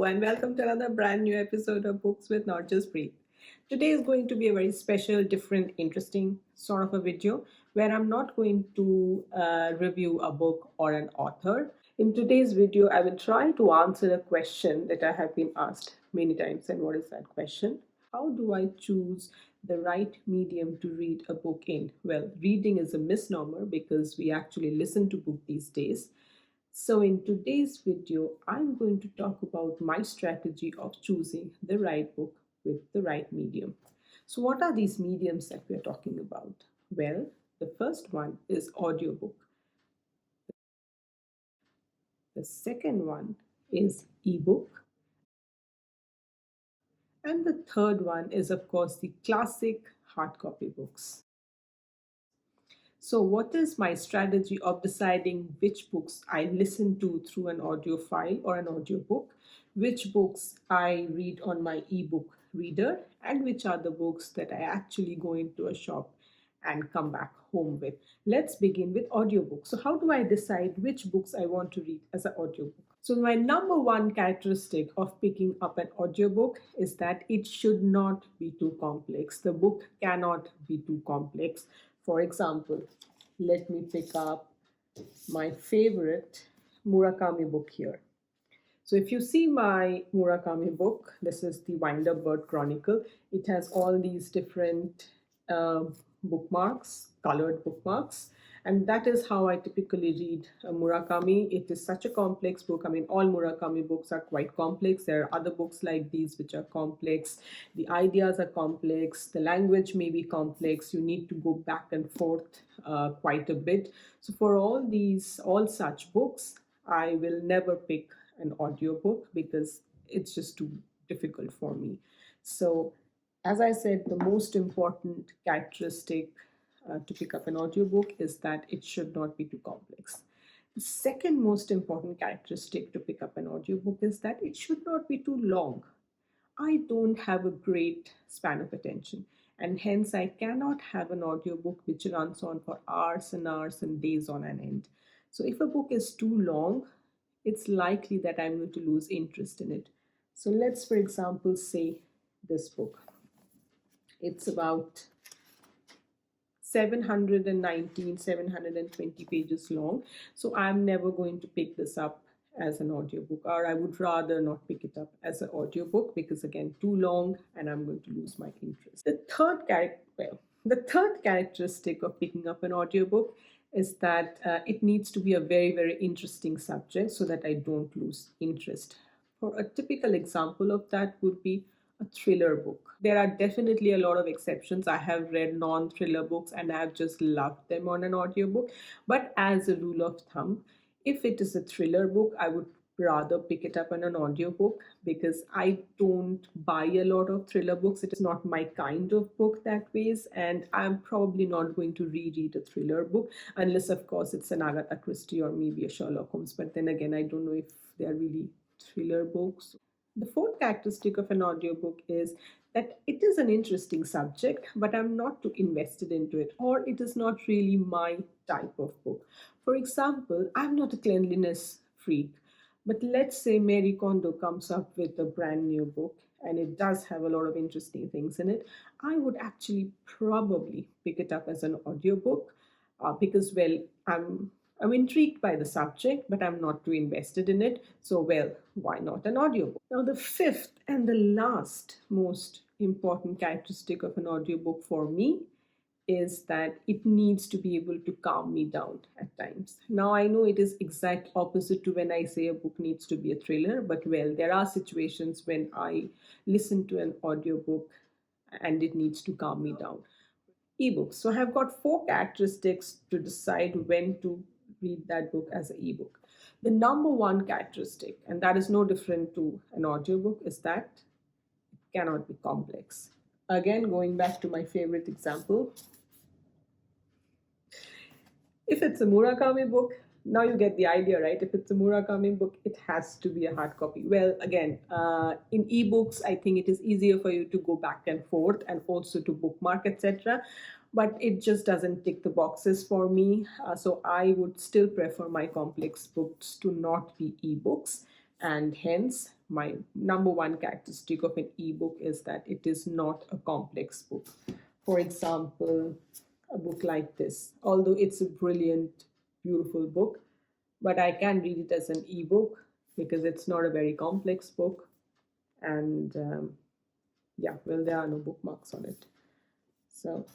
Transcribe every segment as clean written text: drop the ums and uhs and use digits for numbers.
and welcome to another brand new episode of Books with Not Just Breathe. Today is going to be a very special, different, interesting sort of a video where I'm not going to review a book or an author. In today's video, I will try to answer a question that I have been asked many times. And what is that question? How do I choose the right medium to read a book in? Well, reading is a misnomer because we actually listen to books these days. So in today's video, I'm going to talk about my strategy of choosing the right book with the right medium. So what are these mediums that we're talking about? Well, the first one is audiobook. The second one is ebook. And the third one is, of course, the classic hard copy books. So, what is my strategy of deciding which books I listen to through an audio file or an audiobook, which books I read on my ebook reader, and which are the books that I actually go into a shop and come back home with? Let's begin with audiobooks. So, how do I decide which books I want to read as an audiobook? So, my number one characteristic of picking up an audiobook is that it should not be too complex. The book cannot be too complex. For example, let me pick up my favorite Murakami book here. So if you see my Murakami book, this is the Wind-Up Bird Chronicle. It has all these different bookmarks, colored bookmarks. And that is how I typically read Murakami. It is such a complex book. I mean, all Murakami books are quite complex. There are other books like these which are complex. The ideas are complex. The language may be complex. You need to go back and forth quite a bit. So for all such books, I will never pick an audiobook because it's just too difficult for me. So as I said, the most important characteristic to pick up an audiobook is that it should not be too complex. The second most important characteristic to pick up an audiobook is that it should not be too long. I don't have a great span of attention, and hence I cannot have an audiobook which runs on for hours and hours and days on an end. So if a book is too long, it's likely that I'm going to lose interest in it. So let's, for example, say this book. It's about 720 pages long. So I'm never going to pick this up as an audiobook, or I would rather not pick it up as an audiobook because, again, too long and I'm going to lose my interest. The third characteristic of picking up an audiobook is that it needs to be a very, very interesting subject so that I don't lose interest. For a typical example of that would be a thriller book. There are definitely a lot of exceptions. I have read non-thriller books and I have just loved them on an audiobook. But as a rule of thumb, if it is a thriller book, I would rather pick it up on an audiobook because I don't buy a lot of thriller books. It is not my kind of book that ways, and I'm probably not going to reread a thriller book unless, of course, it's an Agatha Christie or maybe a Sherlock Holmes. But then again, I don't know if they're really thriller books. The fourth characteristic of an audiobook is that it is an interesting subject, but I'm not too invested into it, or it is not really my type of book. For example, I'm not a cleanliness freak, but let's say Mary Kondo comes up with a brand new book and it does have a lot of interesting things in it. I would actually probably pick it up as an audiobook because, well, I'm intrigued by the subject, but I'm not too invested in it. So, well, why not an audiobook? Now, the fifth and the last most important characteristic of an audiobook for me is that it needs to be able to calm me down at times. Now, I know it is exact opposite to when I say a book needs to be a thriller, but well, there are situations when I listen to an audiobook and it needs to calm me down. Ebooks. So I have got four characteristics to decide when to read that book as an ebook. The number one characteristic, and that is no different to an audiobook, is that it cannot be complex. Again, going back to my favorite example, if it's a Murakami book, now you get the idea, right? If it's a Murakami book, it has to be a hard copy. Well, again, in ebooks, I think it is easier for you to go back and forth and also to bookmark, etc. But it just doesn't tick the boxes for me. So I would still prefer my complex books to not be ebooks, and hence my number one characteristic of an ebook is that it is not a complex book. For example, a book like this, although it's a brilliant, beautiful book, but I can read it as an ebook because it's not a very complex book. And yeah, well, there are no bookmarks on it. So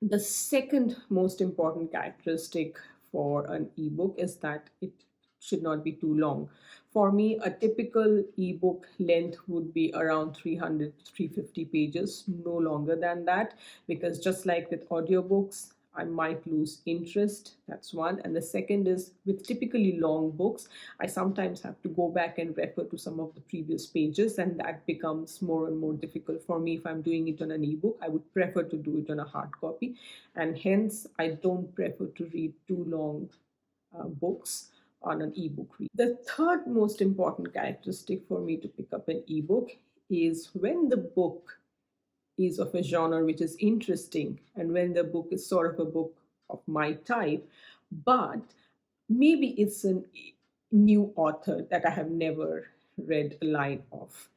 the second most important characteristic for an ebook is that it should not be too long. For me, a typical ebook length would be around 300 350 pages, no longer than that, because just like with audiobooks, I might lose interest. That's one. And the second is with typically long books, I sometimes have to go back and refer to some of the previous pages, and that becomes more and more difficult for me. If I'm doing it on an ebook, I would prefer to do it on a hard copy, and hence I don't prefer to read too long books on an ebook read. The third most important characteristic for me to pick up an ebook is when the book is of a genre which is interesting, and when the book is sort of a book of my type, but maybe it's a new author that I have never read a line of.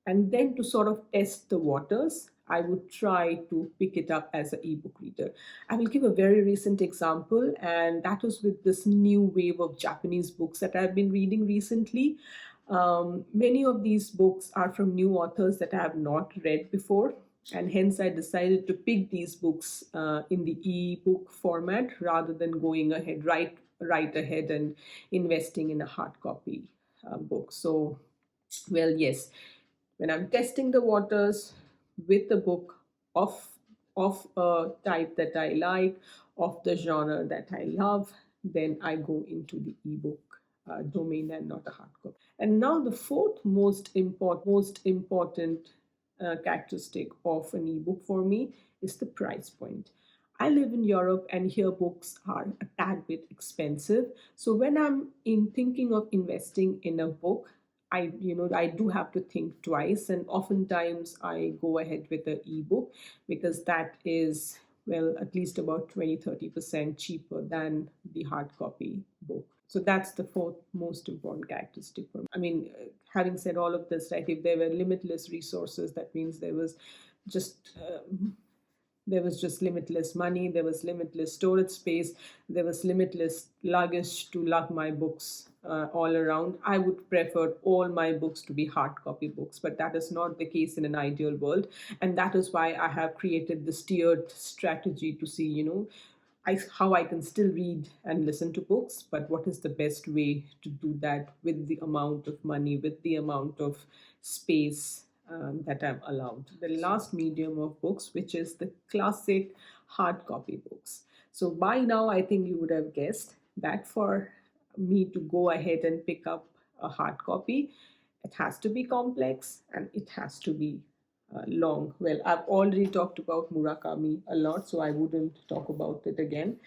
And then to sort of test the waters, I would try to pick it up as an ebook reader. I will give a very recent example, and that was with this new wave of Japanese books that I've been reading recently. Many of these books are from new authors that I have not read before, and hence I decided to pick these books in the ebook format rather than going ahead right ahead and investing in a hard copy book. So, well, yes, when I'm testing the waters with a book of a type that I like, of the genre that I love, then I go into the ebook domain and not a hard copy. And now the fourth most important characteristic of an ebook for me is the price point. I live in Europe, and here books are a tad bit expensive. So when I'm in thinking of investing in a book, I do have to think twice, and oftentimes I go ahead with the ebook because that is, well, at least about 20-30% cheaper than the hard copy book. So that's the fourth most important characteristic for me. I mean, having said all of this, right, if there were limitless resources, that means just there was just limitless money, there was limitless storage space, there was limitless luggage to lug my books all around. I would prefer all my books to be hard copy books, but that is not the case in an ideal world. And that is why I have created this tiered strategy to see, how I can still read and listen to books, but what is the best way to do that with the amount of money, with the amount of space that I'm allowed. The last medium of books, which is the classic hard copy books. So by now, I think you would have guessed that for me to go ahead and pick up a hard copy, it has to be complex and it has to be long. Well, I've already talked about Murakami a lot, so I wouldn't talk about it again.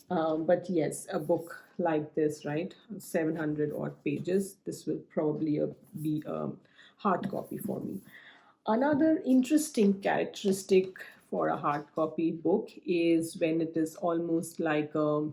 But yes, a book like this, right, 700 odd pages, this will probably be a hard copy for me. Another interesting characteristic for a hard copy book is when it is almost like a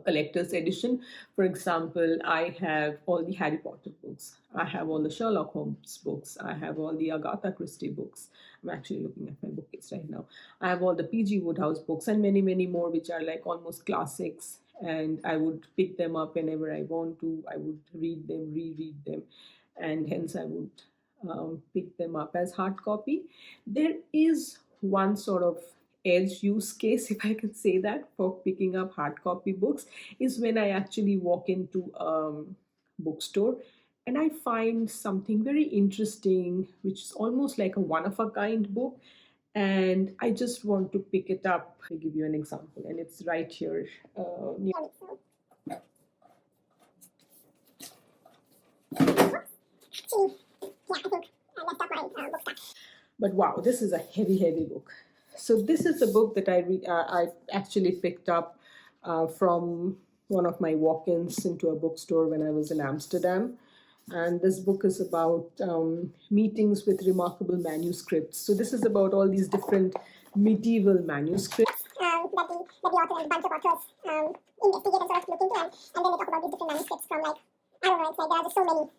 collector's edition. For example, I have all the Harry Potter books, I have all the Sherlock Holmes books, I have all the Agatha Christie books. I'm actually looking at my bookcase right now. I have all the P.G. Woodhouse books and many, many more, which are like almost classics. And I would pick them up whenever I want to. I would read them, reread them, and hence I would pick them up as hard copy. There is one sort of edge use case, if I can say that, for picking up hard copy books, is when I actually walk into a bookstore and I find something very interesting, which is almost like a one of a kind book, and I just want to pick it up. I'll give you an example, and it's right here. But wow, this is a heavy, heavy book. So this is a book that I actually picked up from one of my walk-ins into a bookstore when I was in Amsterdam. And this book is about meetings with remarkable manuscripts. So this is about all these different medieval manuscripts that the author and a bunch of authors investigate and sort of look into, and then they talk about these different manuscripts from like I don't know, it's like there are just so many.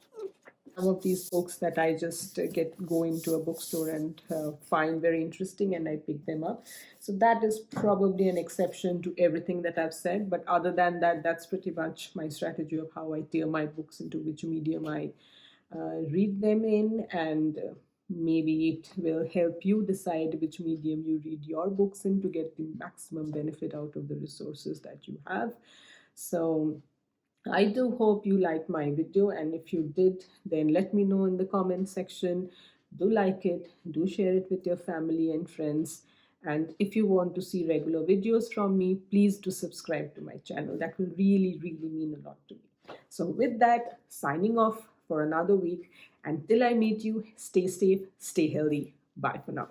Some of these books that I just go into a bookstore and find very interesting, and I pick them up. So that is probably an exception to everything that I've said. But other than that, that's pretty much my strategy of how I tier my books into which medium I read them in, and maybe it will help you decide which medium you read your books in to get the maximum benefit out of the resources that you have. So I do hope you liked my video, and if you did, then let me know in the comment section. Do like it, do share it with your family and friends. And if you want to see regular videos from me, please do subscribe to my channel. That will really, really mean a lot to me. So, with that, signing off for another week. Until I meet you, stay safe, stay healthy. Bye for now.